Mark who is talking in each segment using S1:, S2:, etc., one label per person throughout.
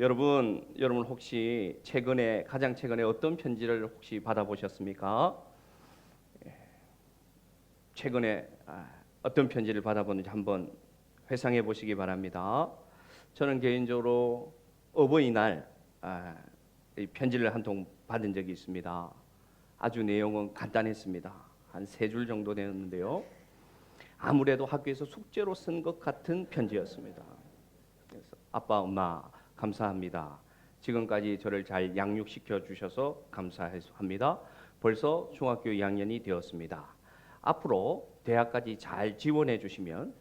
S1: 여러분 혹시 가장 최근에 어떤 편지를 혹시 받아보셨습니까? 최근에 어떤 편지를 받아보는지 한번 회상해 보시기 바랍니다. 저는 개인적으로 어버이날 이 편지를 한 통 받은 적이 있습니다. 아주 내용은 간단했습니다. 한 3줄 정도 되었는데요. 아무래도 학교에서 숙제로 쓴 것 같은 편지였습니다. 그래서 아빠, 엄마 감사합니다. 지금까지 저를 잘 양육시켜 주셔서 감사합니다. 벌써 중학교 2학년이 되었습니다. 앞으로 대학까지 잘 지원해 주시면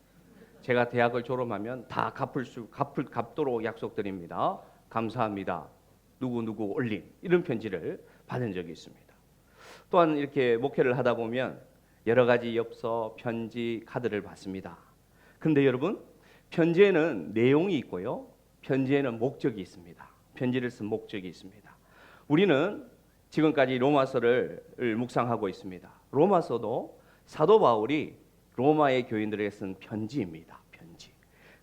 S1: 제가 대학을 졸업하면 다 갚도록 약속드립니다. 감사합니다. 누구누구 올림 이런 편지를 받은 적이 있습니다. 또한 이렇게 목회를 하다 보면 여러 가지 엽서, 편지, 카드를 받습니다. 그런데 여러분, 편지에는 내용이 있고요. 편지에는 목적이 있습니다. 편지를 쓴 목적이 있습니다. 우리는 지금까지 로마서를 묵상하고 있습니다. 로마서도 사도 바울이 로마의 교인들에게 쓴 편지입니다. 편지.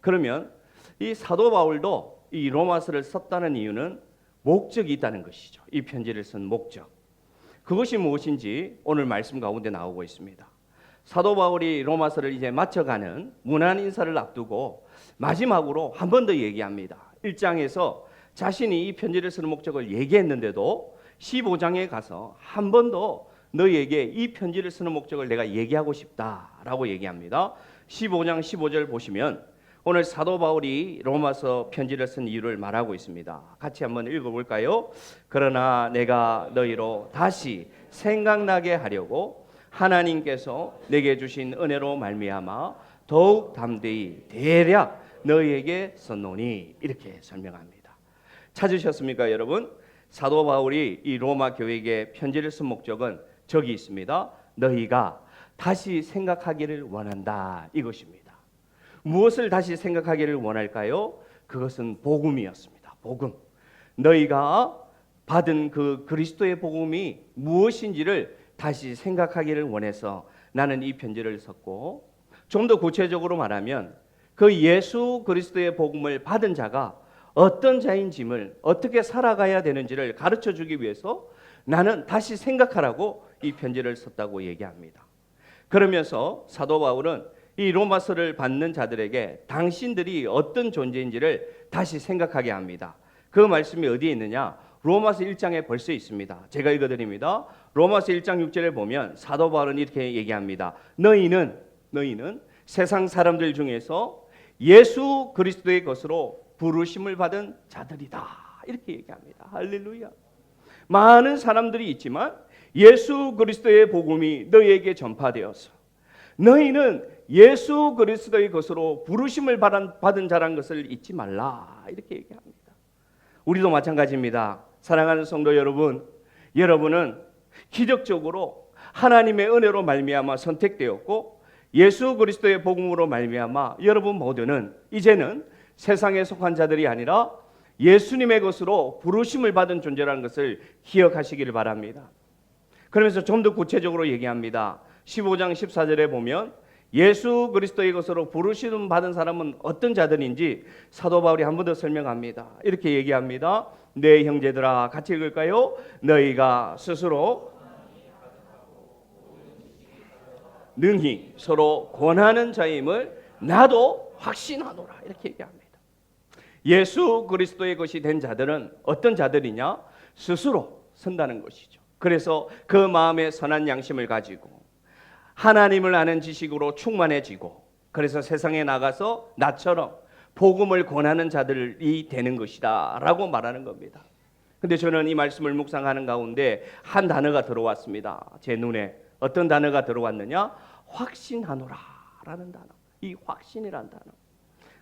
S1: 그러면 이 사도 바울도 이 로마서를 썼다는 이유는 목적이 있다는 것이죠. 이 편지를 쓴 목적. 그것이 무엇인지 오늘 말씀 가운데 나오고 있습니다. 사도 바울이 로마서를 이제 마쳐가는 문안 인사를 앞두고 마지막으로 한 번 더 얘기합니다. 1장에서 자신이 이 편지를 쓰는 목적을 얘기했는데도 15장에 가서 한 번 더 너희에게 이 편지를 쓰는 목적을 내가 얘기하고 싶다라고 얘기합니다. 15장 15절 보시면 오늘 사도 바울이 로마서 편지를 쓴 이유를 말하고 있습니다. 같이 한번 읽어볼까요? 그러나 내가 너희로 다시 생각나게 하려고 하나님께서 내게 주신 은혜로 말미암아 더욱 담대히 대략 너희에게 썼노니 이렇게 설명합니다. 찾으셨습니까, 여러분? 사도 바울이 이 로마 교회에게 편지를 쓴 목적은 저기 있습니다. 너희가 다시 생각하기를 원한다 이것입니다. 무엇을 다시 생각하기를 원할까요? 그것은 복음이었습니다. 복음. 너희가 받은 그 그리스도의 복음이 무엇인지를 다시 생각하기를 원해서 나는 이 편지를 썼고, 좀 더 구체적으로 말하면 그 예수 그리스도의 복음을 받은 자가 어떤 자인지를 어떻게 살아가야 되는지를 가르쳐 주기 위해서 나는 다시 생각하라고 이 편지를 썼다고 얘기합니다. 그러면서 사도 바울은 이 로마서를 받는 자들에게 당신들이 어떤 존재인지를 다시 생각하게 합니다. 그 말씀이 어디에 있느냐? 로마서 1장에 벌써 있습니다. 제가 읽어드립니다. 로마서 1장 6절에 보면 사도 바울은 이렇게 얘기합니다. 너희는 세상 사람들 중에서 예수 그리스도의 것으로 부르심을 받은 자들이다. 이렇게 얘기합니다. 할렐루야. 많은 사람들이 있지만 예수 그리스도의 복음이 너희에게 전파되어서 너희는 예수 그리스도의 것으로 부르심을 받은 자라는 것을 잊지 말라. 이렇게 얘기합니다. 우리도 마찬가지입니다. 사랑하는 성도 여러분, 여러분은 기적적으로 하나님의 은혜로 말미암아 선택되었고 예수 그리스도의 복음으로 말미암아 여러분 모두는 이제는 세상에 속한 자들이 아니라 예수님의 것으로 부르심을 받은 존재라는 것을 기억하시기를 바랍니다. 그러면서 좀 더 구체적으로 얘기합니다. 15장 14절에 보면 예수 그리스도의 것으로 부르심 받은 사람은 어떤 자들인지 사도 바울이 한 번 더 설명합니다. 이렇게 얘기합니다. 내 형제들아, 같이 읽을까요? 너희가 스스로 능히 서로 권하는 자임을 나도 확신하노라. 이렇게 얘기합니다. 예수 그리스도의 것이 된 자들은 어떤 자들이냐? 스스로 선다는 것이죠. 그래서 그 마음에 선한 양심을 가지고 하나님을 아는 지식으로 충만해지고 그래서 세상에 나가서 나처럼 복음을 권하는 자들이 되는 것이다 라고 말하는 겁니다. 근데 저는 이 말씀을 묵상하는 가운데 한 단어가 들어왔습니다. 제 눈에 어떤 단어가 들어왔느냐? 확신하노라 라는 단어. 이 확신이라는 단어.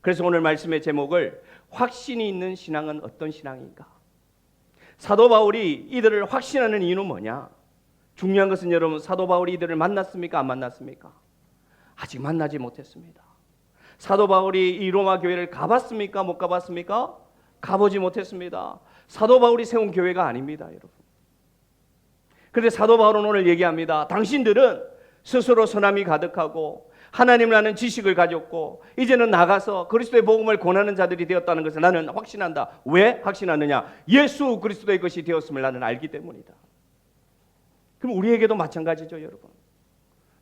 S1: 그래서 오늘 말씀의 제목을 확신이 있는 신앙은 어떤 신앙인가? 사도 바울이 이들을 확신하는 이유는 뭐냐? 중요한 것은 여러분, 사도 바울이 이들을 만났습니까? 안 만났습니까? 아직 만나지 못했습니다. 사도 바울이 이 로마 교회를 가봤습니까? 못 가봤습니까? 가보지 못했습니다. 사도 바울이 세운 교회가 아닙니다, 여러분. 그런데 사도 바울은 오늘 얘기합니다. 당신들은 스스로 선함이 가득하고 하나님을 아는 지식을 가졌고 이제는 나가서 그리스도의 복음을 권하는 자들이 되었다는 것을 나는 확신한다. 왜 확신하느냐? 예수 그리스도의 것이 되었음을 나는 알기 때문이다. 그럼 우리에게도 마찬가지죠, 여러분.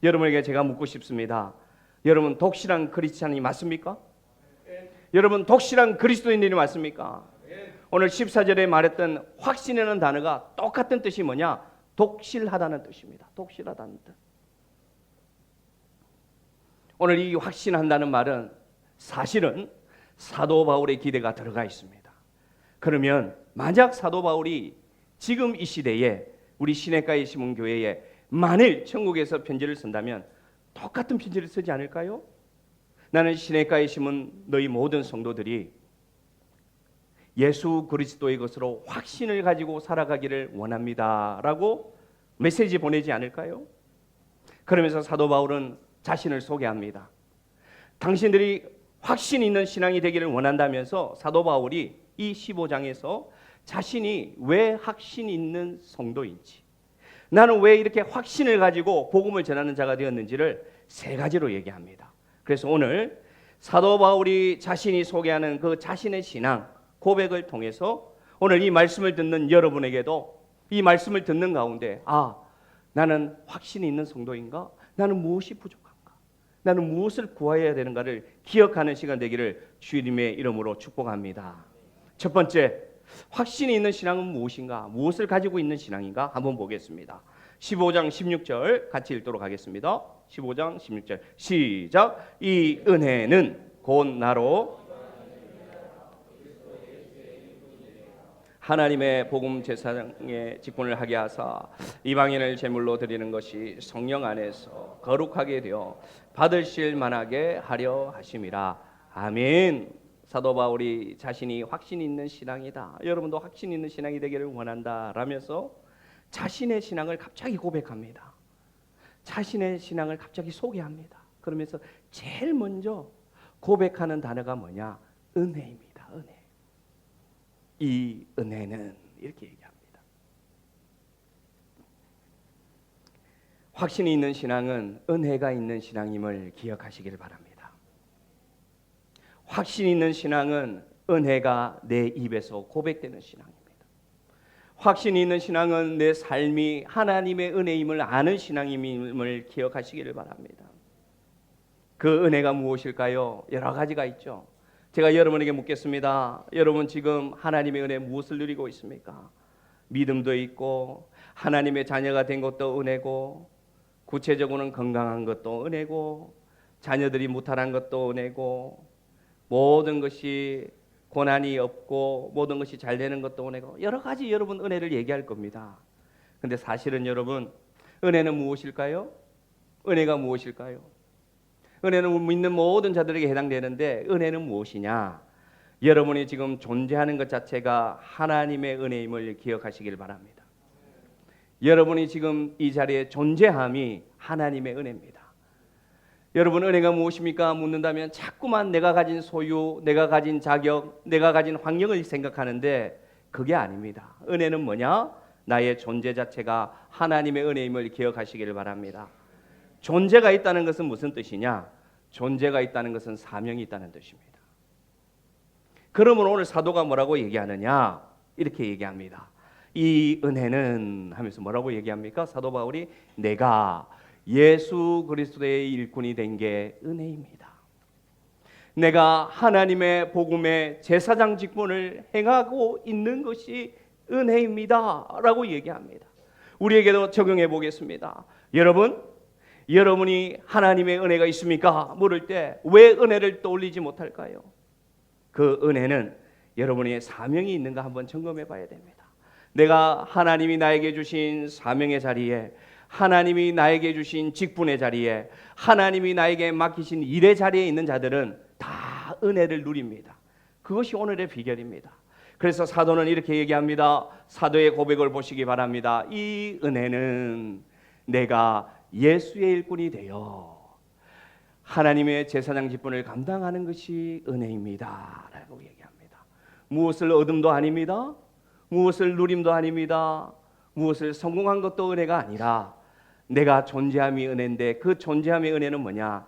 S1: 여러분에게 제가 묻고 싶습니다. 여러분 독실한 크리스찬이 맞습니까? 여러분 독실한 그리스도인들이 맞습니까? 오늘 14절에 말했던 확신이라는 단어가 똑같은 뜻이 뭐냐? 독실하다는 뜻입니다. 독실하다는 뜻. 오늘 이 확신한다는 말은 사실은 사도 바울의 기대가 들어가 있습니다. 그러면 만약 사도 바울이 지금 이 시대에 우리 시냇가에 심은 교회에 만일 천국에서 편지를 쓴다면 똑같은 편지를 쓰지 않을까요? 나는 시냇가에 심은 너희 모든 성도들이 예수 그리스도의 것으로 확신을 가지고 살아가기를 원합니다 라고 메시지 보내지 않을까요? 그러면서 사도 바울은 자신을 소개합니다. 당신들이 확신 있는 신앙이 되기를 원한다면서 사도 바울이 이 15장에서 자신이 왜 확신 있는 성도인지, 나는 왜 이렇게 확신을 가지고 복음을 전하는 자가 되었는지를 세 가지로 얘기합니다. 그래서 오늘 사도 바울이 자신이 소개하는 그 자신의 신앙 고백을 통해서 오늘 이 말씀을 듣는 여러분에게도 이 말씀을 듣는 가운데 나는 확신이 있는 성도인가? 나는 무엇이 부족한가? 나는 무엇을 구해야 되는가를 기억하는 시간 되기를 주님의 이름으로 축복합니다. 첫 번째, 확신이 있는 신앙은 무엇인가? 무엇을 가지고 있는 신앙인가? 한번 보겠습니다. 15장 16절 같이 읽도록 하겠습니다. 15장 16절 시작. 이 은혜는 곧 나로 하나님의 복음 제사장의 직분을 하게 하사 이방인을 제물로 드리는 것이 성령 안에서 거룩하게 되어 받으실 만하게 하려 하심이라. 아멘. 사도 바울이 자신이 확신 있는 신앙이다, 여러분도 확신 있는 신앙이 되기를 원한다 라면서 자신의 신앙을 갑자기 고백합니다. 자신의 신앙을 갑자기 소개합니다. 그러면서 제일 먼저 고백하는 단어가 뭐냐? 은혜입니다. 은혜. 이 은혜는 이렇게 얘기합니다. 확신이 있는 신앙은 은혜가 있는 신앙임을 기억하시기를 바랍니다. 확신 있는 신앙은 은혜가 내 입에서 고백되는 신앙입니다. 확신이 있는 신앙은 내 삶이 하나님의 은혜임을 아는 신앙임을 기억하시기를 바랍니다. 그 은혜가 무엇일까요? 여러 가지가 있죠. 제가 여러분에게 묻겠습니다. 여러분 지금 하나님의 은혜 무엇을 누리고 있습니까? 믿음도 있고 하나님의 자녀가 된 것도 은혜고, 구체적으로는 건강한 것도 은혜고, 자녀들이 무탈한 것도 은혜고, 모든 것이 고난이 없고 모든 것이 잘 되는 것도 은혜고, 여러 가지 여러분 은혜를 얘기할 겁니다. 근데 사실은 여러분 은혜는 무엇일까요? 은혜가 무엇일까요? 은혜는 믿는 모든 자들에게 해당되는데 은혜는 무엇이냐? 여러분이 지금 존재하는 것 자체가 하나님의 은혜임을 기억하시길 바랍니다. 여러분이 지금 이 자리에 존재함이 하나님의 은혜입니다. 여러분 은혜가 무엇입니까? 묻는다면 자꾸만 내가 가진 소유, 내가 가진 자격, 내가 가진 환경을 생각하는데 그게 아닙니다. 은혜는 뭐냐? 나의 존재 자체가 하나님의 은혜임을 기억하시기를 바랍니다. 존재가 있다는 것은 무슨 뜻이냐? 존재가 있다는 것은 사명이 있다는 뜻입니다. 그러면 오늘 사도가 뭐라고 얘기하느냐? 이렇게 얘기합니다. 이 은혜는 하면서 뭐라고 얘기합니까? 사도 바울이 내가 예수 그리스도의 일꾼이 된 게 은혜입니다. 내가 하나님의 복음의 제사장 직분을 행하고 있는 것이 은혜입니다 라고 얘기합니다. 우리에게도 적용해 보겠습니다. 여러분이 하나님의 은혜가 있습니까? 물을 때 왜 은혜를 떠올리지 못할까요? 그 은혜는 여러분의 사명이 있는가 한번 점검해 봐야 됩니다. 내가 하나님이 나에게 주신 사명의 자리에, 하나님이 나에게 주신 직분의 자리에, 하나님이 나에게 맡기신 일의 자리에 있는 자들은 다 은혜를 누립니다. 그것이 오늘의 비결입니다. 그래서 사도는 이렇게 얘기합니다. 사도의 고백을 보시기 바랍니다. 이 은혜는 내가 예수의 일꾼이 되어 하나님의 제사장 직분을 감당하는 것이 은혜입니다 라고 얘기합니다. 무엇을 얻음도 아닙니다. 무엇을 누림도 아닙니다. 무엇을 성공한 것도 은혜가 아니라 내가 존재함이 은혜인데 그 존재함의 은혜는 뭐냐?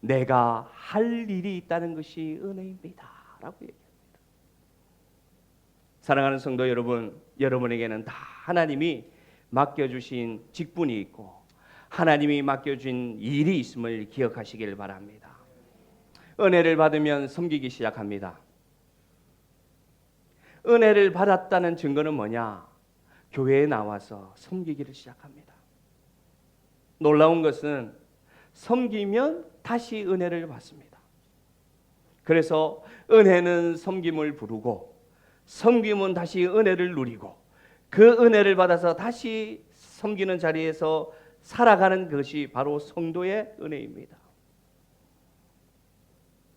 S1: 내가 할 일이 있다는 것이 은혜입니다 라고 얘기합니다. 사랑하는 성도 여러분, 여러분에게는 다 하나님이 맡겨주신 직분이 있고 하나님이 맡겨준 일이 있음을 기억하시길 바랍니다. 은혜를 받으면 섬기기 시작합니다. 은혜를 받았다는 증거는 뭐냐? 교회에 나와서 섬기기를 시작합니다. 놀라운 것은 섬기면 다시 은혜를 받습니다. 그래서 은혜는 섬김을 부르고 섬김은 다시 은혜를 누리고 그 은혜를 받아서 다시 섬기는 자리에서 살아가는 것이 바로 성도의 은혜입니다.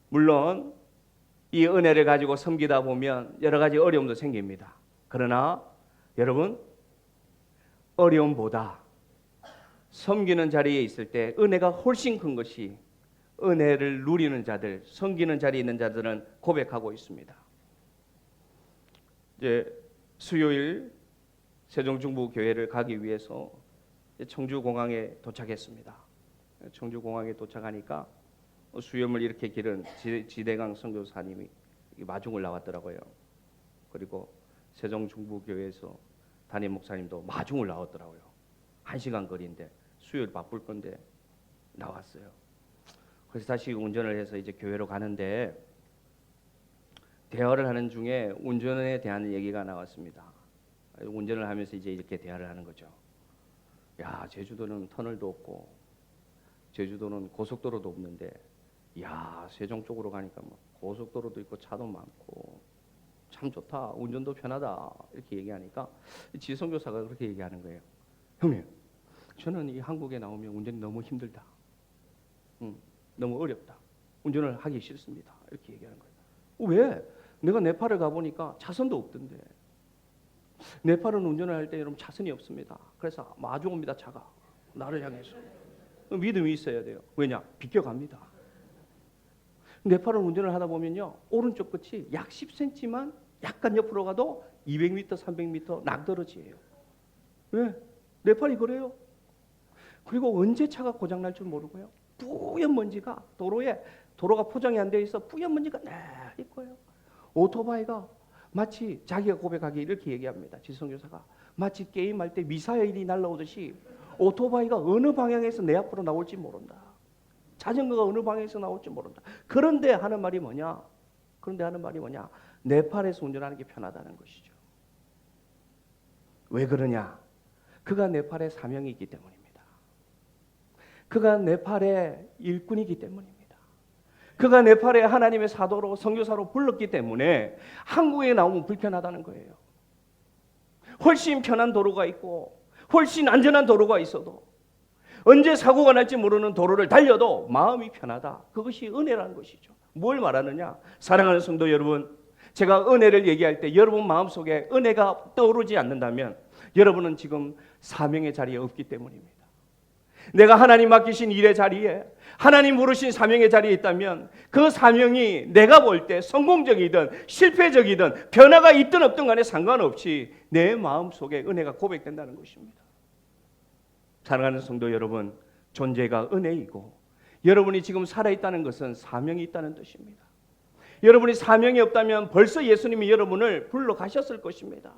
S1: 물론 이 은혜를 가지고 섬기다 보면 여러 가지 어려움도 생깁니다. 그러나 여러분, 어려움보다 섬기는 자리에 있을 때 은혜가 훨씬 큰 것이 은혜를 누리는 자들, 섬기는 자리에 있는 자들은 고백하고 있습니다. 이제 수요일 세종중부교회를 가기 위해서 청주공항에 도착했습니다. 청주공항에 도착하니까 수염을 이렇게 기른 지대강 선교사님이 마중을 나왔더라고요. 그리고 세종중부교회에서 담임 목사님도 마중을 나왔더라고요. 1시간 거리인데 수요일 바쁠 건데 나왔어요. 그래서 다시 운전을 해서 이제 교회로 가는데 대화를 하는 중에 운전에 대한 얘기가 나왔습니다. 운전을 하면서 이제 이렇게 대화를 하는 거죠. 야, 제주도는 터널도 없고 제주도는 고속도로도 없는데 야, 세종 쪽으로 가니까 뭐 고속도로도 있고 차도 많고 참 좋다, 운전도 편하다 이렇게 얘기하니까 지성교사가 그렇게 얘기하는 거예요. 형님, 저는 이 한국에 나오면 운전이 너무 힘들다, 너무 어렵다, 운전을 하기 싫습니다 이렇게 얘기하는 거예요. 왜? 내가 네팔을 가보니까 차선도 없던데. 네팔은 운전을 할 때 여러분 차선이 없습니다. 그래서 마주 옵니다. 차가 나를 향해서. 믿음이 있어야 돼요. 왜냐? 비껴갑니다. 네팔은 운전을 하다 보면요, 오른쪽 끝이 약 10cm만 약간 옆으로 가도 200m, 300m 낙떨어지예요. 왜? 네팔이 그래요. 그리고 언제 차가 고장 날 줄 모르고요. 뿌연 먼지가 도로가 포장이 안 되어 있어 뿌연 먼지가 날 거예요. 오토바이가 마치 자기가 고백하기 이렇게 얘기합니다. 지성교사가 마치 게임할 때 미사일이 날라오듯이 오토바이가 어느 방향에서 내 앞으로 나올지 모른다. 자전거가 어느 방향에서 나올지 모른다. 그런데 하는 말이 뭐냐? 네팔에서 운전하는 게 편하다는 것이죠. 왜 그러냐? 그가 네팔의 사명이 있기 때문입니다. 그가 네팔의 일꾼이기 때문입니다. 그가 네팔에 하나님의 사도로 선교사로 불렀기 때문에 한국에 나오면 불편하다는 거예요. 훨씬 편한 도로가 있고 훨씬 안전한 도로가 있어도 언제 사고가 날지 모르는 도로를 달려도 마음이 편하다. 그것이 은혜라는 것이죠. 뭘 말하느냐? 사랑하는 성도 여러분, 제가 은혜를 얘기할 때 여러분 마음속에 은혜가 떠오르지 않는다면 여러분은 지금 사명의 자리에 없기 때문입니다. 내가 하나님 맡기신 일의 자리에, 하나님 부르신 사명의 자리에 있다면 그 사명이 내가 볼 때 성공적이든 실패적이든 변화가 있든 없든 간에 상관없이 내 마음속에 은혜가 고백된다는 것입니다. 사랑하는 성도 여러분, 존재가 은혜이고 여러분이 지금 살아있다는 것은 사명이 있다는 뜻입니다. 여러분이 사명이 없다면 벌써 예수님이 여러분을 불러 가셨을 것입니다.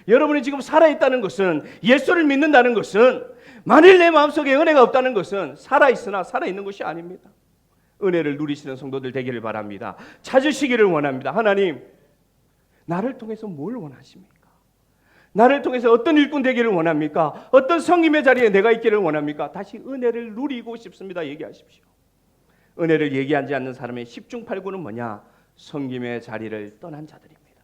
S1: 여러분이 지금 살아있다는 것은, 예수를 믿는다는 것은, 만일 내 마음속에 은혜가 없다는 것은 살아있으나 살아있는 것이 아닙니다. 은혜를 누리시는 성도들 되기를 바랍니다. 찾으시기를 원합니다. 하나님, 나를 통해서 뭘 원하십니까? 나를 통해서 어떤 일꾼 되기를 원합니까? 어떤 성김의 자리에 내가 있기를 원합니까? 다시 은혜를 누리고 싶습니다. 얘기하십시오. 은혜를 얘기하지 않는 사람의 10중 8구는 뭐냐? 성김의 자리를 떠난 자들입니다.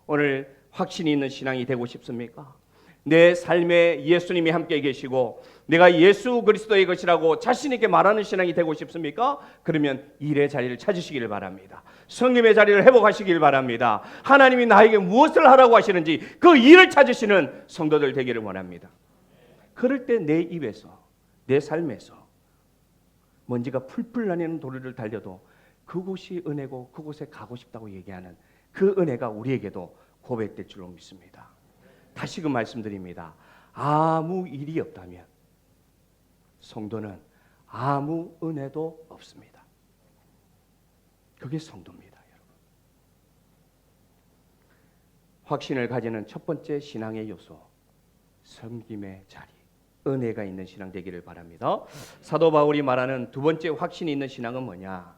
S1: 오늘 확신이 있는 신앙이 되고 싶습니까? 내 삶에 예수님이 함께 계시고 내가 예수 그리스도의 것이라고 자신 있게 말하는 신앙이 되고 싶습니까? 그러면 일의 자리를 찾으시기를 바랍니다. 성김의 자리를 회복하시기를 바랍니다. 하나님이 나에게 무엇을 하라고 하시는지 그 일을 찾으시는 성도들 되기를 원합니다. 그럴 때 내 입에서, 내 삶에서 먼지가 풀풀 나는 도로를 달려도 그곳이 은혜고 그곳에 가고 싶다고 얘기하는 그 은혜가 우리에게도 고백될 줄로 믿습니다. 다시금 말씀드립니다. 아무 일이 없다면 성도는 아무 은혜도 없습니다. 그게 성도입니다, 여러분. 확신을 가지는 첫 번째 신앙의 요소, 섬김의 자리, 은혜가 있는 신앙 되기를 바랍니다. 사도 바울이 말하는 두 번째 확신이 있는 신앙은 뭐냐?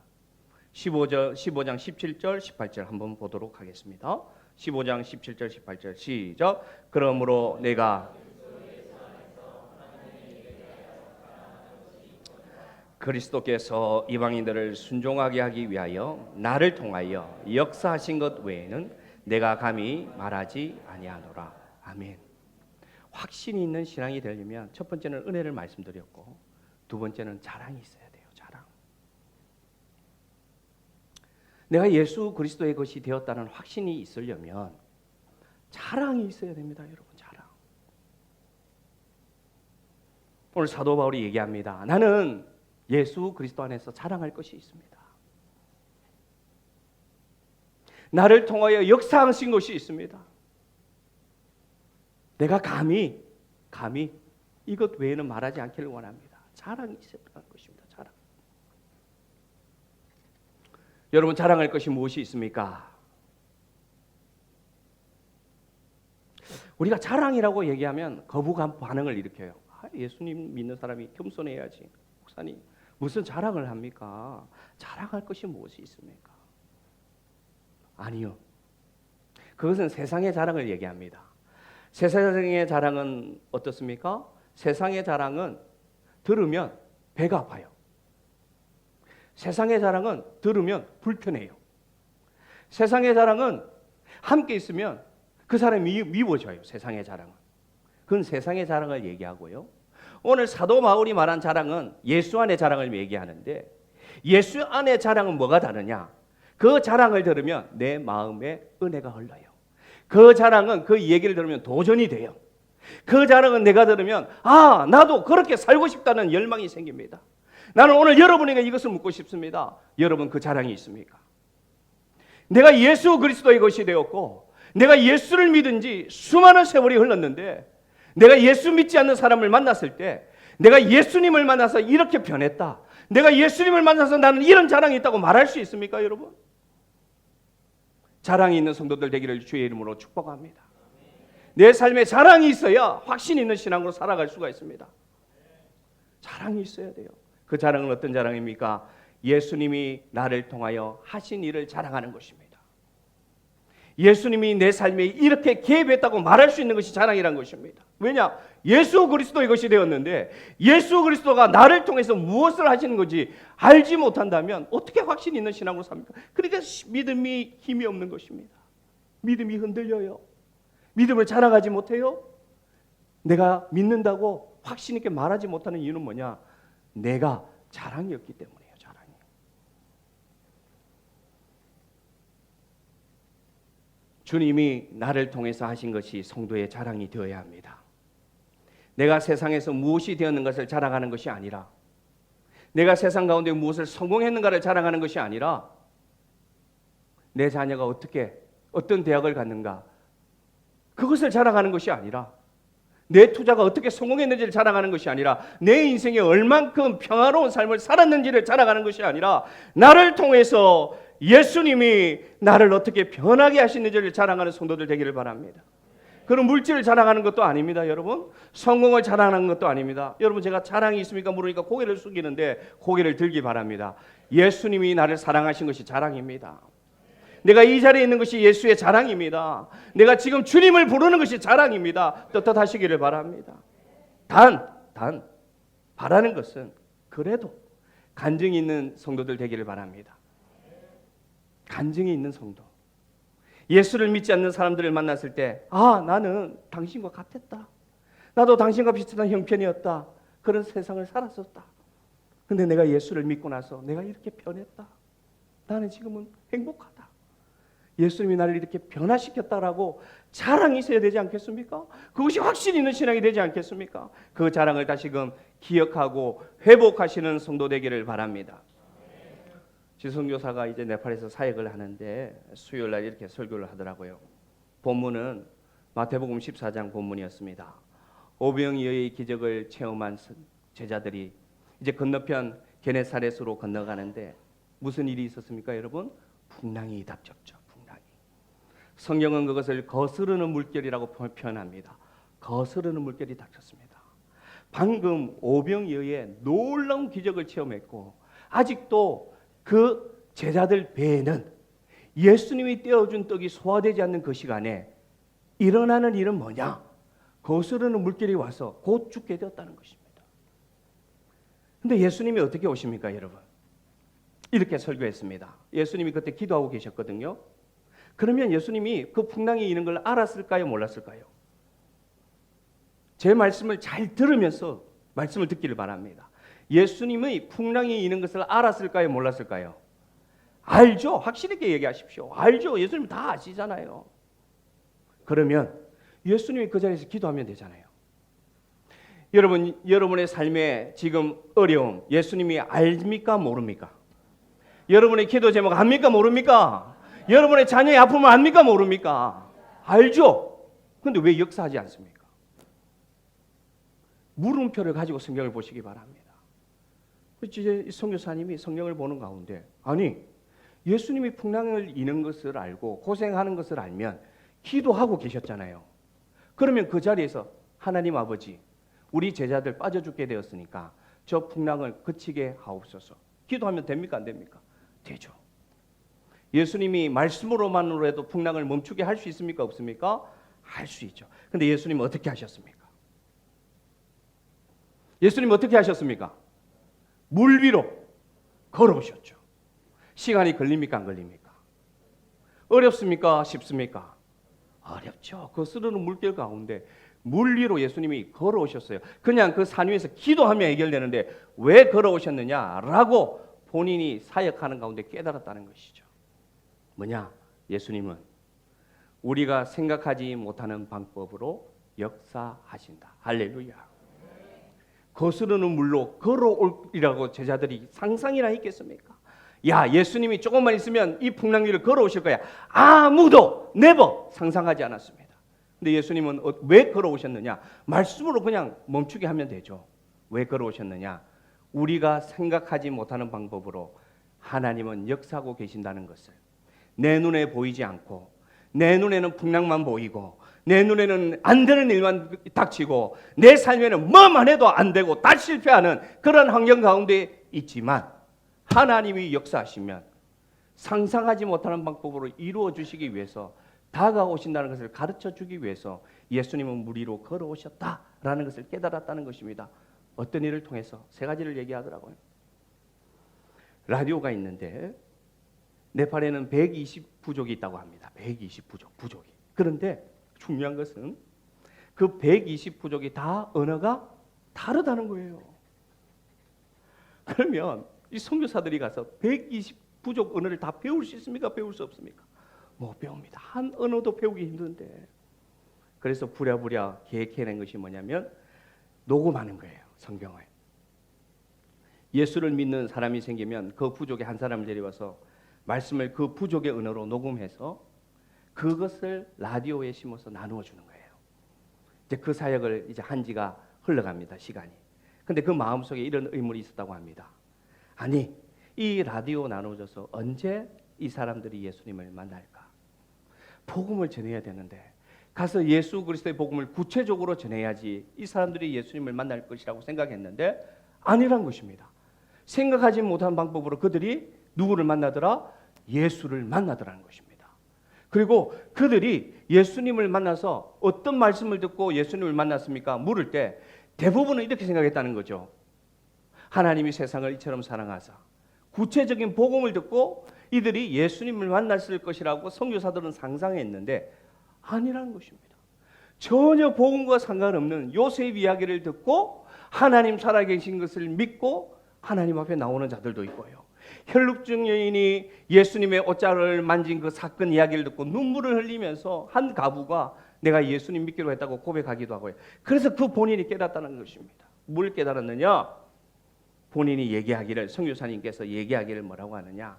S1: 15장 17절 18절 한번 보도록 하겠습니다. 15장 17절 18절 시작. 그러므로 내가 그리스도께서 이방인들을 순종하게 하기 위하여 나를 통하여 역사하신 것 외에는 내가 감히 말하지 아니하노라. 아멘. 확신이 있는 신앙이 되려면 첫 번째는 은혜를 말씀드렸고, 두 번째는 자랑이 있어야 돼요. 자랑. 내가 예수 그리스도의 것이 되었다는 확신이 있으려면 자랑이 있어야 됩니다, 여러분. 자랑. 오늘 사도 바울이 얘기합니다. 나는 예수 그리스도 안에서 자랑할 것이 있습니다. 나를 통하여 역사하신 것이 있습니다. 내가 감히 이것 외에는 말하지 않기를 원합니다. 자랑이 있어야 하는 것입니다. 자랑. 여러분, 자랑할 것이 무엇이 있습니까? 우리가 자랑이라고 얘기하면 거부감 반응을 일으켜요. 예수님 믿는 사람이 겸손해야지. 목사님 무슨 자랑을 합니까? 자랑할 것이 무엇이 있습니까? 아니요. 그것은 세상의 자랑을 얘기합니다. 세상의 자랑은 어떻습니까? 세상의 자랑은 들으면 배가 아파요. 세상의 자랑은 들으면 불편해요. 세상의 자랑은 함께 있으면 그 사람이 미워져요. 세상의 자랑은. 그건 세상의 자랑을 얘기하고요. 오늘 사도 바울이 말한 자랑은 예수 안의 자랑을 얘기하는데, 예수 안의 자랑은 뭐가 다르냐? 그 자랑을 들으면 내 마음에 은혜가 흘러요. 그 자랑은 그 얘기를 들으면 도전이 돼요. 그 자랑은 내가 들으면 나도 그렇게 살고 싶다는 열망이 생깁니다. 나는 오늘 여러분에게 이것을 묻고 싶습니다. 여러분, 그 자랑이 있습니까? 내가 예수 그리스도의 것이 되었고, 내가 예수를 믿은 지 수많은 세월이 흘렀는데, 내가 예수 믿지 않는 사람을 만났을 때 내가 예수님을 만나서 이렇게 변했다, 내가 예수님을 만나서 나는 이런 자랑이 있다고 말할 수 있습니까, 여러분? 자랑이 있는 성도들 되기를 주의 이름으로 축복합니다. 내 삶에 자랑이 있어야 확신 있는 신앙으로 살아갈 수가 있습니다. 자랑이 있어야 돼요. 그 자랑은 어떤 자랑입니까? 예수님이 나를 통하여 하신 일을 자랑하는 것입니다. 예수님이 내 삶에 이렇게 개입했다고 말할 수 있는 것이 자랑이란 것입니다. 왜냐? 예수 그리스도의 것이 되었는데 예수 그리스도가 나를 통해서 무엇을 하시는 건지 알지 못한다면 어떻게 확신 있는 신앙으로 삽니까? 그러니까 믿음이 힘이 없는 것입니다. 믿음이 흔들려요. 믿음을 자랑하지 못해요. 내가 믿는다고 확신 있게 말하지 못하는 이유는 뭐냐? 내가 자랑이 없기 때문이에요. 자랑이. 주님이 나를 통해서 하신 것이 성도의 자랑이 되어야 합니다. 내가 세상에서 무엇이 되었는 것을 자랑하는 것이 아니라, 내가 세상 가운데 무엇을 성공했는가를 자랑하는 것이 아니라, 내 자녀가 어떤 대학을 갔는가, 그것을 자랑하는 것이 아니라, 내 투자가 어떻게 성공했는지를 자랑하는 것이 아니라, 내 인생에 얼만큼 평화로운 삶을 살았는지를 자랑하는 것이 아니라, 나를 통해서 예수님이 나를 어떻게 변하게 하시는지를 자랑하는 성도들 되기를 바랍니다. 그런 물질을 자랑하는 것도 아닙니다, 여러분. 성공을 자랑하는 것도 아닙니다. 여러분, 제가 자랑이 있습니까? 물으니까 고개를 숙이는데 고개를 들기 바랍니다. 예수님이 나를 사랑하신 것이 자랑입니다. 내가 이 자리에 있는 것이 예수의 자랑입니다. 내가 지금 주님을 부르는 것이 자랑입니다. 떳떳하시기를 바랍니다. 단 바라는 것은 그래도 간증이 있는 성도들 되기를 바랍니다. 간증이 있는 성도. 예수를 믿지 않는 사람들을 만났을 때 나는 당신과 같았다. 나도 당신과 비슷한 형편이었다. 그런 세상을 살았었다. 근데 내가 예수를 믿고 나서 내가 이렇게 변했다. 나는 지금은 행복하다. 예수님이 나를 이렇게 변화시켰다라고 자랑이 있어야 되지 않겠습니까? 그것이 확신 있는 신앙이 되지 않겠습니까? 그 자랑을 다시금 기억하고 회복하시는 성도 되기를 바랍니다. 지성교사가 이제 네팔에서 사역을 하는데 수요일 날 이렇게 설교를 하더라고요. 본문은 마태복음 14장 본문이었습니다. 오병이어의 기적을 체험한 제자들이 이제 건너편 게네사렛으로 건너가는데 무슨 일이 있었습니까, 여러분? 풍랑이 닥쳤죠. 풍랑이. 성경은 그것을 거스르는 물결이라고 표현합니다. 거스르는 물결이 닥쳤습니다. 방금 오병이어의 놀라운 기적을 체험했고 아직도 그 제자들 배에는 예수님이 떼어준 떡이 소화되지 않는 그 시간에 일어나는 일은 뭐냐? 거스르는 물결이 와서 곧 죽게 되었다는 것입니다. 근데 예수님이 어떻게 오십니까, 여러분? 이렇게 설교했습니다. 예수님이 그때 기도하고 계셨거든요. 그러면 예수님이 그 풍랑이 있는 걸 알았을까요, 몰랐을까요? 제 말씀을 잘 들으면서 말씀을 듣기를 바랍니다. 예수님의 풍랑이 있는 것을 알았을까요, 몰랐을까요? 알죠. 확실하게 얘기하십시오. 알죠. 예수님 다 아시잖아요. 그러면 예수님이 그 자리에서 기도하면 되잖아요. 여러분의 삶에 지금 어려움 예수님이 알입니까, 모릅니까? 여러분의 기도 제목 압니까, 모릅니까? 여러분의 자녀의 아픔을 압니까, 모릅니까? 알죠. 그런데 왜 역사하지 않습니까? 물음표를 가지고 성경을 보시기 바랍니다. 이제 선교사님이 성경을 보는 가운데 아니 예수님이 풍랑을 이는 것을 알고 고생하는 것을 알면 기도하고 계셨잖아요. 그러면 그 자리에서 하나님 아버지 우리 제자들 빠져 죽게 되었으니까 저 풍랑을 그치게 하옵소서. 기도하면 됩니까, 안 됩니까? 되죠. 예수님이 말씀으로만으로 해도 풍랑을 멈추게 할 수 있습니까, 없습니까? 할 수 있죠. 근데 예수님은 어떻게 하셨습니까? 예수님 어떻게 하셨습니까? 물 위로 걸어오셨죠. 시간이 걸립니까, 안 걸립니까? 어렵습니까, 쉽습니까? 어렵죠. 거스르는 물결 가운데 물 위로 예수님이 걸어오셨어요. 그냥 그 산 위에서 기도하며 해결되는데 왜 걸어오셨느냐라고 본인이 사역하는 가운데 깨달았다는 것이죠. 뭐냐? 예수님은 우리가 생각하지 못하는 방법으로 역사하신다. 할렐루야. 거스르는 물로 걸어올이라고 제자들이 상상이나 했겠습니까? 야, 예수님이 조금만 있으면 이 풍랑 위를 걸어오실 거야. 아무도 네버 상상하지 않았습니다. 근데 예수님은 왜 걸어오셨느냐? 말씀으로 그냥 멈추게 하면 되죠. 왜 걸어오셨느냐? 우리가 생각하지 못하는 방법으로 하나님은 역사하고 계신다는 것을 내 눈에 보이지 않고 내 눈에는 풍랑만 보이고 내 눈에는 안 되는 일만 닥치고 내 삶에는 뭐만 해도 안 되고 다 실패하는 그런 환경 가운데 있지만 하나님이 역사하시면 상상하지 못하는 방법으로 이루어 주시기 위해서 다가오신다는 것을 가르쳐 주기 위해서 예수님은 물 위로 걸어오셨다라는 것을 깨달았다는 것입니다. 어떤 일을 통해서 세 가지를 얘기하더라고요. 라디오가 있는데 네팔에는 120부족이 있다고 합니다. 120부족이. 그런데 중요한 것은 그 120부족이 다 언어가 다르다는 거예요. 그러면 이 선교사들이 가서 120부족 언어를 다 배울 수 있습니까? 배울 수 없습니까? 못 배웁니다. 한 언어도 배우기 힘든데. 그래서 부랴부랴 계획해낸 것이 뭐냐면 녹음하는 거예요. 성경을. 예수를 믿는 사람이 생기면 그 부족의 한 사람을 데려와서 말씀을 그 부족의 언어로 녹음해서 그것을 라디오에 심어서 나누어 주는 거예요. 이제 그 사역을 이제 한 지가 흘러갑니다. 시간이. 근데 그 마음속에 이런 의문이 있었다고 합니다. 아니, 이 라디오 나눠줘서 언제 이 사람들이 예수님을 만날까? 복음을 전해야 되는데 가서 예수 그리스도의 복음을 구체적으로 전해야지 이 사람들이 예수님을 만날 것이라고 생각했는데 아니란 것입니다. 생각하지 못한 방법으로 그들이 누구를 만나더라? 예수를 만나더라는 것입니다. 그리고 그들이 예수님을 만나서 어떤 말씀을 듣고 예수님을 만났습니까? 물을 때 대부분은 이렇게 생각했다는 거죠. 하나님이 세상을 이처럼 사랑하사 구체적인 복음을 듣고 이들이 예수님을 만났을 것이라고 선교사들은 상상했는데 아니라는 것입니다. 전혀 복음과 상관없는 요셉 이야기를 듣고 하나님 살아계신 것을 믿고 하나님 앞에 나오는 자들도 있고요. 혈루증 여인이 예수님의 옷자락을 만진 그 사건 이야기를 듣고 눈물을 흘리면서 한 가부가 내가 예수님 믿기로 했다고 고백하기도 하고요. 그래서 그 본인이 깨닫다는 것입니다. 뭘 깨달았느냐? 본인이 얘기하기를, 선교사님께서 얘기하기를 뭐라고 하느냐?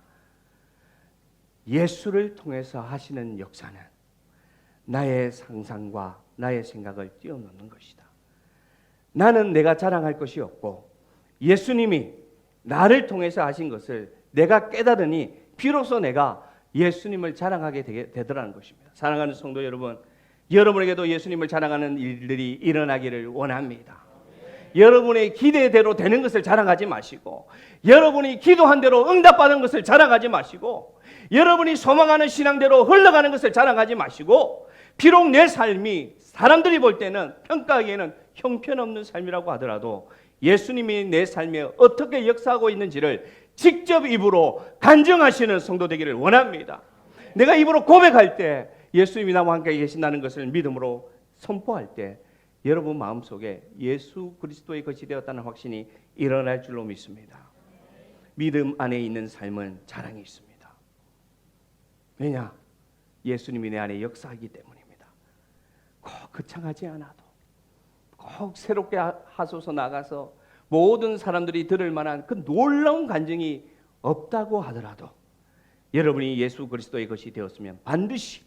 S1: 예수를 통해서 하시는 역사는 나의 상상과 나의 생각을 뛰어넘는 것이다. 나는 내가 자랑할 것이 없고 예수님이 나를 통해서 하신 것을 내가 깨달으니 비로소 내가 예수님을 자랑하게 되더라는 것입니다. 사랑하는 성도 여러분, 여러분에게도 예수님을 자랑하는 일들이 일어나기를 원합니다. 여러분의 기대대로 되는 것을 자랑하지 마시고, 여러분이 기도한 대로 응답받은 것을 자랑하지 마시고, 여러분이 소망하는 신앙대로 흘러가는 것을 자랑하지 마시고, 비록 내 삶이 사람들이 볼 때는 평가하기에는 형편없는 삶이라고 하더라도 예수님이 내 삶에 어떻게 역사하고 있는지를 직접 입으로 간증하시는 성도 되기를 원합니다. 내가 입으로 고백할 때 예수님이 나와 함께 계신다는 것을 믿음으로 선포할 때 여러분 마음속에 예수 그리스도의 것이 되었다는 확신이 일어날 줄로 믿습니다. 믿음 안에 있는 삶은 자랑이 있습니다. 왜냐? 예수님이 내 안에 역사하기 때문입니다. 꼭 거창하지 않아도, 꼭 새롭게 하소서 나가서 모든 사람들이 들을 만한 그 놀라운 간증이 없다고 하더라도 여러분이 예수 그리스도의 것이 되었으면 반드시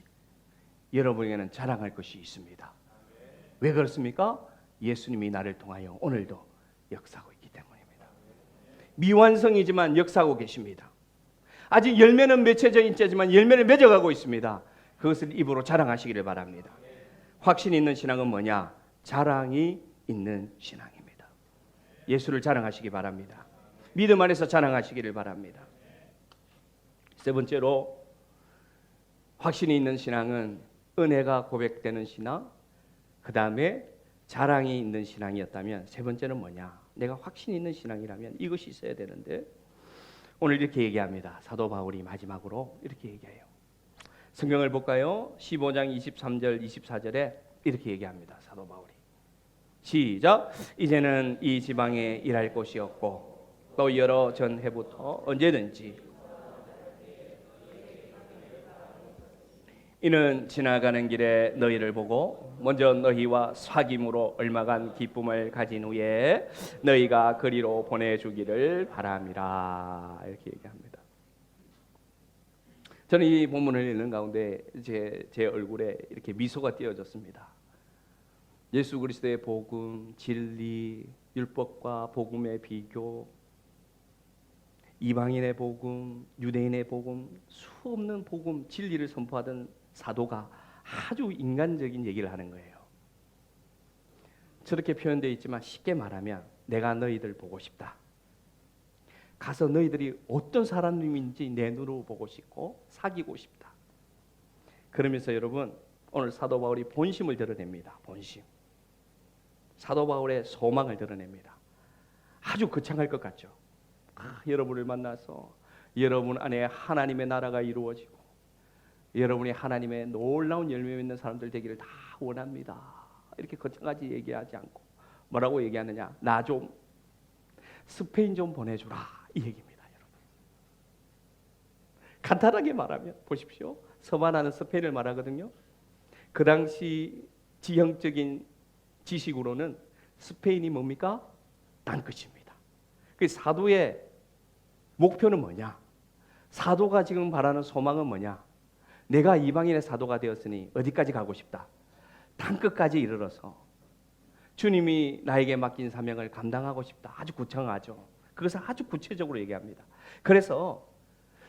S1: 여러분에게는 자랑할 것이 있습니다. 왜 그렇습니까? 예수님이 나를 통하여 오늘도 역사하고 있기 때문입니다. 미완성이지만 역사하고 계십니다. 아직 열매는 맺혀져 있지만 열매를 맺어가고 있습니다. 그것을 입으로 자랑하시기를 바랍니다. 확신 있는 신앙은 뭐냐? 자랑이 있는 신앙입니다. 예수를 자랑하시기 바랍니다. 믿음 안에서 자랑하시기를 바랍니다. 세 번째로 확신이 있는 신앙은 은혜가 고백되는 신앙, 그 다음에 자랑이 있는 신앙이었다면 세 번째는 뭐냐? 내가 확신이 있는 신앙이라면 이것이 있어야 되는데 오늘 이렇게 얘기합니다. 사도 바울이 마지막으로 이렇게 얘기해요. 성경을 볼까요? 15장 23절 24절에 이렇게 얘기합니다. 사도 바울이 시작. 이제는 이 지방에 일할 곳이 없고 또 여러 전해부터 언제든지 이는 지나가는 길에 너희를 보고 먼저 너희와 사귐으로 얼마간 기쁨을 가진 후에 너희가 그리로 보내주기를 바람이라. 이렇게 얘기합니다. 저는 이 본문을 읽는 가운데 제 얼굴에 이렇게 미소가 띄어졌습니다. 예수 그리스도의 복음, 진리, 율법과 복음의 비교, 이방인의 복음, 유대인의 복음, 수없는 복음, 진리를 선포하던 사도가 아주 인간적인 얘기를 하는 거예요. 저렇게 표현되어 있지만 쉽게 말하면 내가 너희들 보고 싶다. 가서 너희들이 어떤 사람인지 내 눈으로 보고 싶고 사귀고 싶다. 그러면서 여러분 오늘 사도 바울이 본심을 드러냅니다. 본심. 사도 바울의 소망을 드러냅니다. 아주 거창할 것 같죠. 여러분을 만나서 여러분 안에 하나님의 나라가 이루어지고 여러분이 하나님의 놀라운 열매 맺는 사람들 되기를 다 원합니다. 이렇게 거창하게 얘기하지 않고 뭐라고 얘기하느냐? 나 좀 스페인 좀 보내주라 이 얘기입니다. 여러분 간단하게 말하면 보십시오. 서바나는 스페인을 말하거든요. 그 당시 지형적인 지식으로는 스페인이 뭡니까? 땅끝입니다. 그 사도의 목표는 뭐냐? 사도가 지금 바라는 소망은 뭐냐? 내가 이방인의 사도가 되었으니 어디까지 가고 싶다? 땅끝까지 이르러서 주님이 나에게 맡긴 사명을 감당하고 싶다. 아주 구청하죠. 그것을 아주 구체적으로 얘기합니다. 그래서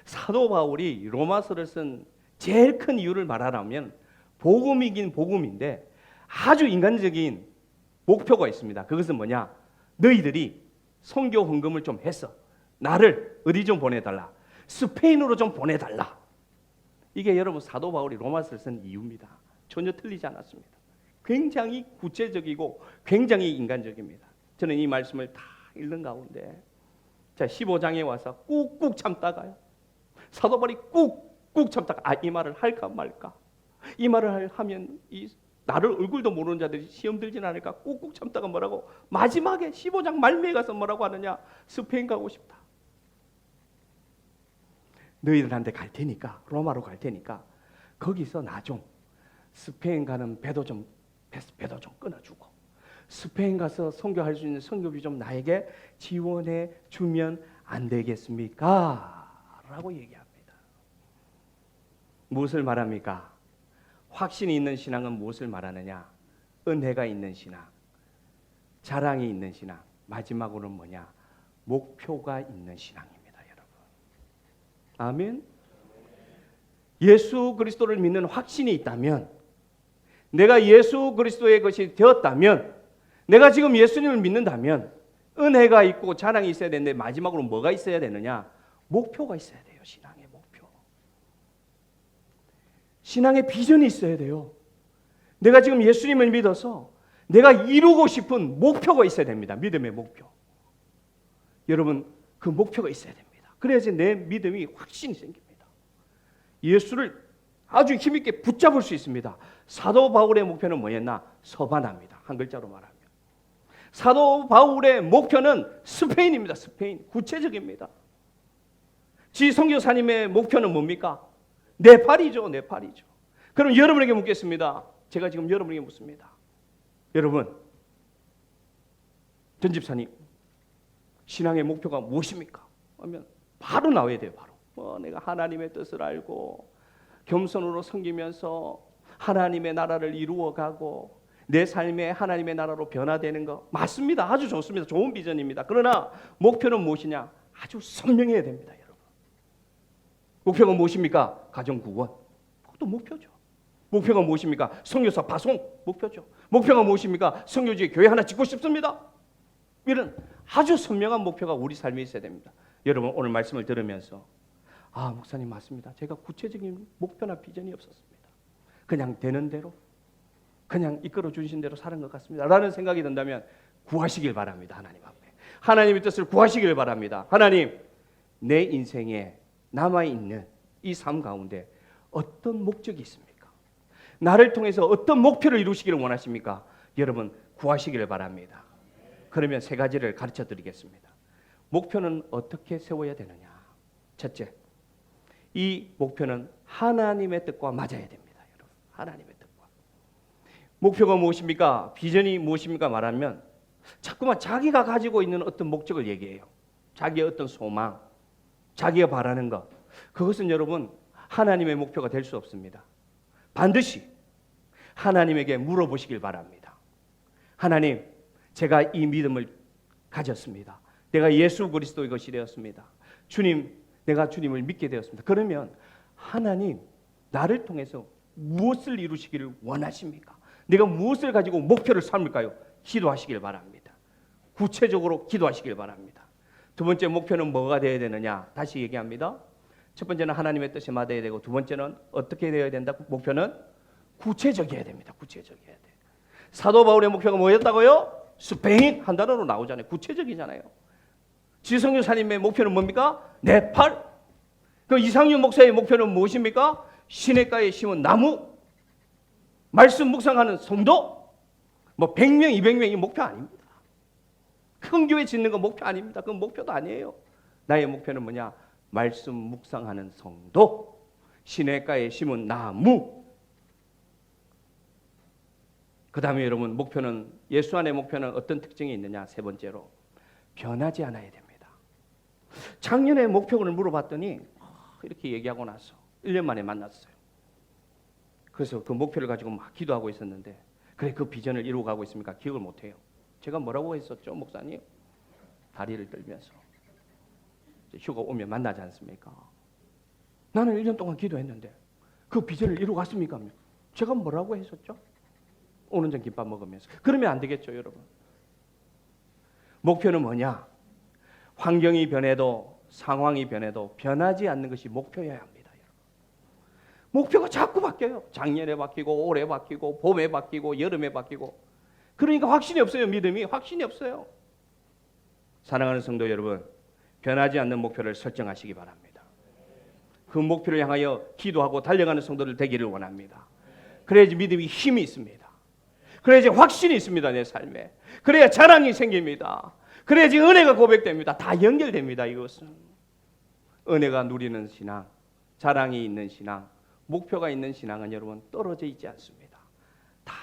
S1: 사도 바울이 로마서를 쓴 제일 큰 이유를 말하라면 복음이긴 복음인데 아주 인간적인 목표가 있습니다. 그것은 뭐냐? 너희들이 선교 헌금을 좀 해서 나를 어디 좀 보내달라. 스페인으로 좀 보내달라. 이게 여러분 사도 바울이 로마서를 쓴 이유입니다. 전혀 틀리지 않았습니다. 굉장히 구체적이고 굉장히 인간적입니다. 저는 이 말씀을 다 읽는 가운데 자 15장에 와서 꾹꾹 참다가요. 사도 바울이 꾹꾹 참다가 이 말을 할까 말까. 이 말을 하면 나를 얼굴도 모르는 자들이 시험 들진 않을까 꾹꾹 참다가 뭐라고 마지막에 15장 말미에 가서 뭐라고 하느냐. 스페인 가고 싶다. 너희들한테 갈 테니까 로마로 갈 테니까 거기서 나 좀 스페인 가는 배도 좀 끊어주고 스페인 가서 선교할 수 있는 선교비 좀 나에게 지원해 주면 안 되겠습니까? 라고 얘기합니다. 무엇을 말합니까? 확신이 있는 신앙은 무엇을 말하느냐? 은혜가 있는 신앙, 자랑이 있는 신앙, 마지막으로는 뭐냐? 목표가 있는 신앙입니다, 여러분. 아멘. 예수 그리스도를 믿는 확신이 있다면, 내가 예수 그리스도의 것이 되었다면, 내가 지금 예수님을 믿는다면 은혜가 있고 자랑이 있어야 되는데 마지막으로 뭐가 있어야 되느냐? 목표가 있어야 돼요. 신앙의 목표. 신앙의 비전이 있어야 돼요. 내가 지금 예수님을 믿어서 내가 이루고 싶은 목표가 있어야 됩니다. 믿음의 목표. 여러분, 그 목표가 있어야 됩니다. 그래야지 내 믿음이 확신이 생깁니다. 예수를 아주 힘있게 붙잡을 수 있습니다. 사도 바울의 목표는 뭐였나? 서바나입니다. 한 글자로 말하면. 사도 바울의 목표는 스페인입니다. 스페인. 구체적입니다. 지 선교사님의 목표는 뭡니까? 네팔이죠. 네팔이죠. 그럼 여러분에게 묻겠습니다. 제가 지금 여러분에게 묻습니다. 여러분, 전 집사님, 신앙의 목표가 무엇입니까? 하면 바로 나와야 돼요. 바로. 내가 하나님의 뜻을 알고 겸손으로 섬기면서 하나님의 나라를 이루어가고 내 삶에 하나님의 나라로 변화되는 거 맞습니다. 아주 좋습니다. 좋은 비전입니다. 그러나 목표는 무엇이냐? 아주 선명해야 됩니다, 여러분. 목표가 무엇입니까? 가정 구원. 그것도 목표죠. 목표가 무엇입니까? 선교사 파송. 목표죠. 목표가 무엇입니까? 선교지에 교회 하나 짓고 싶습니다. 이런 아주 선명한 목표가 우리 삶에 있어야 됩니다. 여러분, 오늘 말씀을 들으면서 목사님 맞습니다. 제가 구체적인 목표나 비전이 없었습니다. 그냥 되는 대로, 그냥 이끌어 주신 대로 사는 것 같습니다. 라는 생각이 든다면 구하시길 바랍니다. 하나님 앞에. 하나님의 뜻을 구하시길 바랍니다. 하나님, 내 인생에 남아있는 이 삶 가운데 어떤 목적이 있습니까? 나를 통해서 어떤 목표를 이루시기를 원하십니까? 여러분, 구하시기를 바랍니다. 그러면 세 가지를 가르쳐 드리겠습니다. 목표는 어떻게 세워야 되느냐? 첫째, 이 목표는 하나님의 뜻과 맞아야 됩니다. 여러분, 하나님의 뜻과. 목표가 무엇입니까? 비전이 무엇입니까? 말하면 자꾸만 자기가 가지고 있는 어떤 목적을 얘기해요. 자기의 어떤 소망, 자기가 바라는 것. 그것은 여러분 하나님의 목표가 될 수 없습니다. 반드시 하나님에게 물어보시길 바랍니다. 하나님, 제가 이 믿음을 가졌습니다. 내가 예수 그리스도의 것이 되었습니다. 주님, 내가 주님을 믿게 되었습니다. 그러면 하나님, 나를 통해서 무엇을 이루시기를 원하십니까? 내가 무엇을 가지고 목표를 삼을까요? 기도하시길 바랍니다. 구체적으로 기도하시길 바랍니다. 두 번째 목표는 뭐가 되어야 되느냐? 다시 얘기합니다. 첫 번째는 하나님의 뜻에 맞아야 되고, 두 번째는 어떻게 되어야 된다? 목표는 구체적이어야 됩니다. 구체적이어야 돼. 사도 바울의 목표가 뭐였다고요? 스페인. 한 단어로 나오잖아요. 구체적이잖아요. 지성교사님의 목표는 뭡니까? 네팔. 그 이상윤 목사의 목표는 무엇입니까? 시냇가에 심은 나무. 말씀 묵상하는 성도. 100명, 200명이 목표 아닙니다. 큰 교회 짓는 건 목표 아닙니다. 그건 목표도 아니에요. 나의 목표는 뭐냐? 말씀 묵상하는 성도. 시냇가에 심은 나무. 그 다음에 여러분, 목표는, 예수 안의 목표는 어떤 특징이 있느냐? 세 번째로, 변하지 않아야 됩니다. 작년에 목표를 물어봤더니 이렇게 얘기하고 나서 1년 만에 만났어요. 그래서 그 목표를 가지고 막 기도하고 있었는데, 그래, 그 비전을 이루어가고 있습니까? 기억을 못해요. 제가 뭐라고 했었죠, 목사님? 다리를 떨면서 휴가 오면 만나지 않습니까? 나는 1년 동안 기도했는데 그 비전을 이루어갔습니까? 제가 뭐라고 했었죠? 오는 전 김밥 먹으면서. 그러면 안 되겠죠, 여러분. 목표는 뭐냐? 환경이 변해도 상황이 변해도 변하지 않는 것이 목표여야 합니다, 여러분. 목표가 자꾸 바뀌어요. 작년에 바뀌고, 올해 바뀌고, 봄에 바뀌고, 여름에 바뀌고. 그러니까 확신이 없어요. 믿음이 확신이 없어요. 사랑하는 성도 여러분, 변하지 않는 목표를 설정하시기 바랍니다. 그 목표를 향하여 기도하고 달려가는 성도들 되기를 원합니다. 그래야지 믿음이 힘이 있습니다. 그래야지 확신이 있습니다, 내 삶에. 그래야 자랑이 생깁니다. 그래야지 은혜가 고백됩니다. 다 연결됩니다, 이것은. 은혜가 누리는 신앙, 자랑이 있는 신앙, 목표가 있는 신앙은 여러분 떨어져 있지 않습니다. 다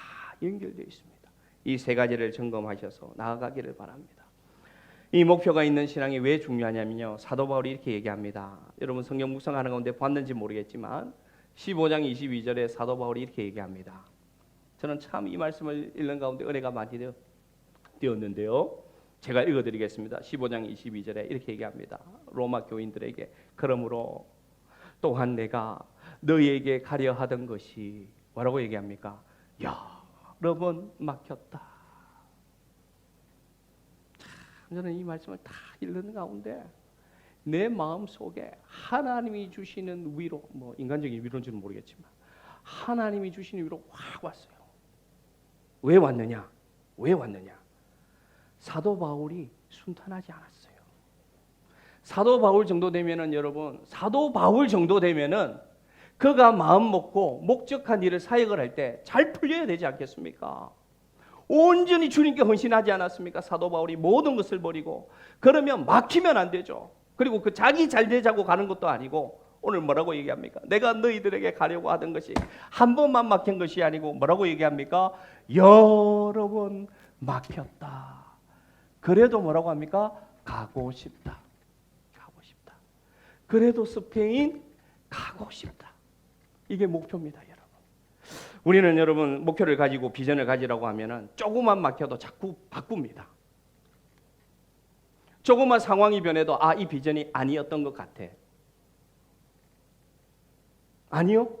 S1: 연결되어 있습니다. 이 세 가지를 점검하셔서 나아가기를 바랍니다. 이 목표가 있는 신앙이 왜 중요하냐면요, 사도 바울이 이렇게 얘기합니다. 여러분 성경 묵상하는 가운데 봤는지 모르겠지만 15장 22절에 사도 바울이 이렇게 얘기합니다. 저는 참 이 말씀을 읽는 가운데 은혜가 많이 되었는데요. 제가 읽어드리겠습니다. 15장 22절에 이렇게 얘기합니다. 로마 교인들에게 그러므로 또한 내가 너희에게 가려 하던 것이 뭐라고 얘기합니까? 여러 번 막혔다. 참, 저는 이 말씀을 다 읽는 가운데 내 마음 속에 하나님이 주시는 위로, 뭐 인간적인 위로인지는 모르겠지만 하나님이 주시는 위로 확 왔어요. 왜 왔느냐? 왜 왔느냐? 사도 바울이 순탄하지 않았어요. 사도 바울 정도 되면은 여러분, 사도 바울 정도 되면은 그가 마음 먹고 목적한 일을 사역을 할 때 잘 풀려야 되지 않겠습니까? 온전히 주님께 헌신하지 않았습니까? 사도 바울이 모든 것을 버리고. 그러면 막히면 안 되죠. 그리고 그 자기 잘 되자고 가는 것도 아니고 오늘 뭐라고 얘기합니까? 내가 너희들에게 가려고 하던 것이 한 번만 막힌 것이 아니고 뭐라고 얘기합니까? 여러 번 막혔다. 그래도 뭐라고 합니까? 가고 싶다. 가고 싶다. 그래도 스페인 가고 싶다. 이게 목표입니다, 여러분. 우리는 여러분 목표를 가지고 비전을 가지라고 하면은 조금만 막혀도 자꾸 바꿉니다. 조금만 상황이 변해도 이 비전이 아니었던 것 같아. 아니요.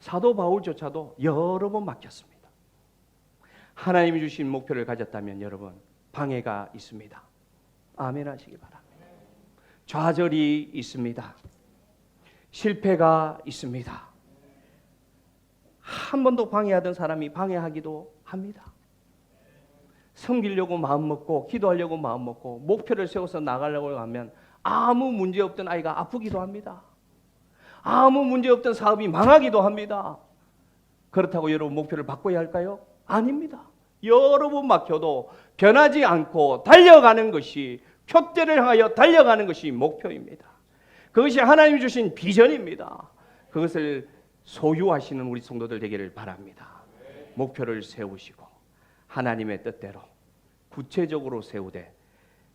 S1: 사도 바울조차도 여러 번 막혔습니다. 하나님이 주신 목표를 가졌다면 여러분 방해가 있습니다. 아멘 하시기 바랍니다. 좌절이 있습니다. 실패가 있습니다. 한 번도 방해하던 사람이 방해하기도 합니다. 섬기려고 마음먹고 기도하려고 마음먹고 목표를 세워서 나가려고 하면 아무 문제 없던 아이가 아프기도 합니다. 아무 문제 없던 사업이 망하기도 합니다. 그렇다고 여러분 목표를 바꿔야 할까요? 아닙니다. 여러 번 막혀도 변하지 않고 달려가는 것이, 표대를 향하여 달려가는 것이 목표입니다. 그것이 하나님이 주신 비전입니다. 그것을 소유하시는 우리 성도들 되기를 바랍니다. 목표를 세우시고 하나님의 뜻대로 구체적으로 세우되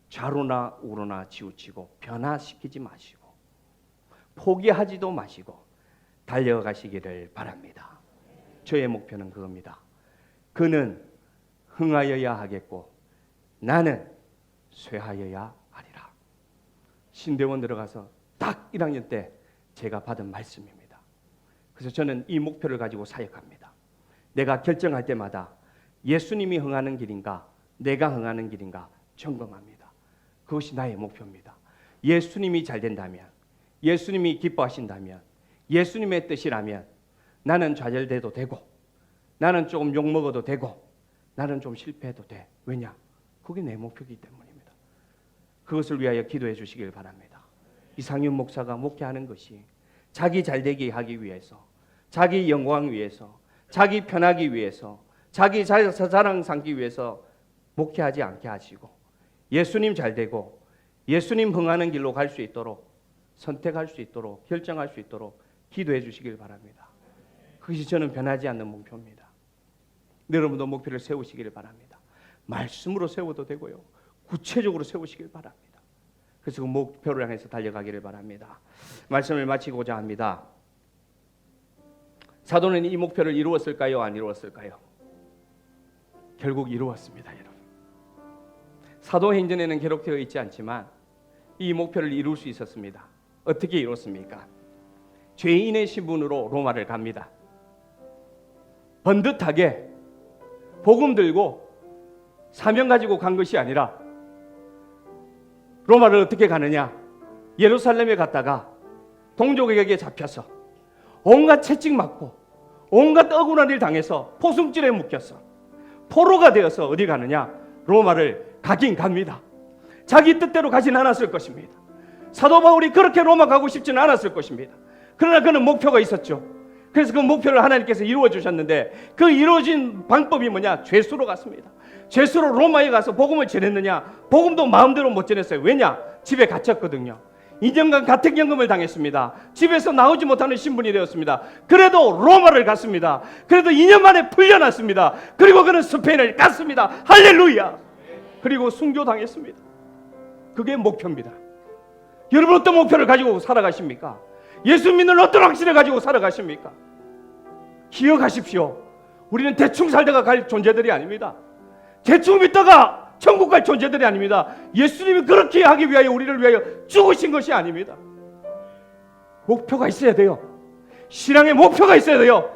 S1: 좌로나 우로나 치우치고 변화시키지 마시고 포기하지도 마시고 달려가시기를 바랍니다. 저의 목표는 그겁니다. 그는 흥하여야 하겠고 나는 쇠하여야 하리라. 신대원 들어가서 딱 1학년 때 제가 받은 말씀입니다. 그래서 저는 이 목표를 가지고 사역합니다. 내가 결정할 때마다 예수님이 흥하는 길인가 내가 흥하는 길인가 점검합니다. 그것이 나의 목표입니다. 예수님이 잘 된다면, 예수님이 기뻐하신다면, 예수님의 뜻이라면 나는 좌절돼도 되고 나는 조금 욕먹어도 되고 나는 좀 실패해도 돼. 왜냐? 그게 내 목표이기 때문입니다. 그것을 위하여 기도해 주시길 바랍니다. 이상윤 목사가 목회하는 것이 자기 잘되게 하기 위해서, 자기 영광 위해서, 자기 편하기 위해서, 자기 자랑 삼기 위해서 목회하지 않게 하시고 예수님 잘되고 예수님 흥하는 길로 갈 수 있도록 선택할 수 있도록 결정할 수 있도록 기도해 주시길 바랍니다. 그것이 저는 변하지 않는 목표입니다. 여러분도 목표를 세우시기를 바랍니다. 말씀으로 세워도 되고요, 구체적으로 세우시길 바랍니다. 그래서 그 목표를 향해서 달려가기를 바랍니다. 말씀을 마치고자 합니다. 사도는 이 목표를 이루었을까요? 안 이루었을까요? 결국 이루었습니다, 여러분. 사도행전에는 기록되어 있지 않지만 이 목표를 이룰 수 있었습니다. 어떻게 이뤘습니까? 죄인의 신분으로 로마를 갑니다. 번듯하게 복음 들고 사명 가지고 간 것이 아니라 로마를 어떻게 가느냐? 예루살렘에 갔다가 동족에게 잡혀서 온갖 채찍 맞고 온갖 억울한 일 당해서 포승줄에 묶였어. 포로가 되어서 어디 가느냐? 로마를 가긴 갑니다. 자기 뜻대로 가진 않았을 것입니다. 사도 바울이 그렇게 로마 가고 싶지는 않았을 것입니다. 그러나 그는 목표가 있었죠. 그래서 그 목표를 하나님께서 이루어 주셨는데 그 이루어진 방법이 뭐냐? 죄수로 갔습니다. 죄수로 로마에 가서 복음을 전했느냐? 복음도 마음대로 못 전했어요. 왜냐? 집에 갇혔거든요. 2년간 가택연금을 당했습니다. 집에서 나오지 못하는 신분이 되었습니다. 그래도 로마를 갔습니다. 그래도 2년 만에 풀려났습니다. 그리고 그는 스페인을 갔습니다. 할렐루야. 그리고 순교당했습니다. 그게 목표입니다. 여러분 어떤 목표를 가지고 살아가십니까? 예수 믿는 어떤 확신을 가지고 살아가십니까? 기억하십시오. 우리는 대충 살다가 갈 존재들이 아닙니다. 대충 믿다가 천국 갈 존재들이 아닙니다. 예수님이 그렇게 하기 위하여 우리를 위하여 죽으신 것이 아닙니다. 목표가 있어야 돼요. 신앙의 목표가 있어야 돼요.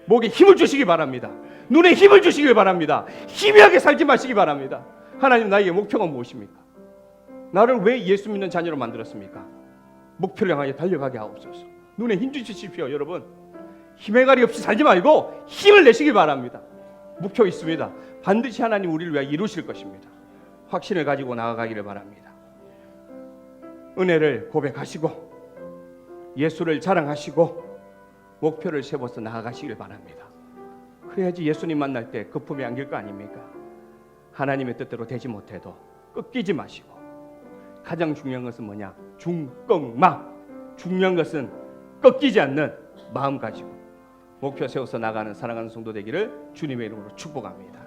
S1: 목에 힘을 주시기 바랍니다. 눈에 힘을 주시기 바랍니다. 희미하게 살지 마시기 바랍니다. 하나님, 나에게 목표가 무엇입니까? 나를 왜 예수 믿는 자녀로 만들었습니까? 목표를 향하여 달려가게 하옵소서. 눈에 힘 주십시오. 여러분, 힘의 가리 없이 살지 말고 힘을 내시기 바랍니다. 목표 있습니다. 반드시 하나님 우리를 위하여 이루실 것입니다. 확신을 가지고 나아가기를 바랍니다. 은혜를 고백하시고 예수를 자랑하시고 목표를 세워서 나아가시길 바랍니다. 그래야지 예수님 만날 때 거품이 안길 거 아닙니까? 하나님의 뜻대로 되지 못해도 꺾이지 마시고, 가장 중요한 것은 뭐냐? 중꺾마. 중요한 것은 꺾이지 않는 마음 가지고 목표 세워서 나가는 사랑하는 성도 되기를 주님의 이름으로 축복합니다.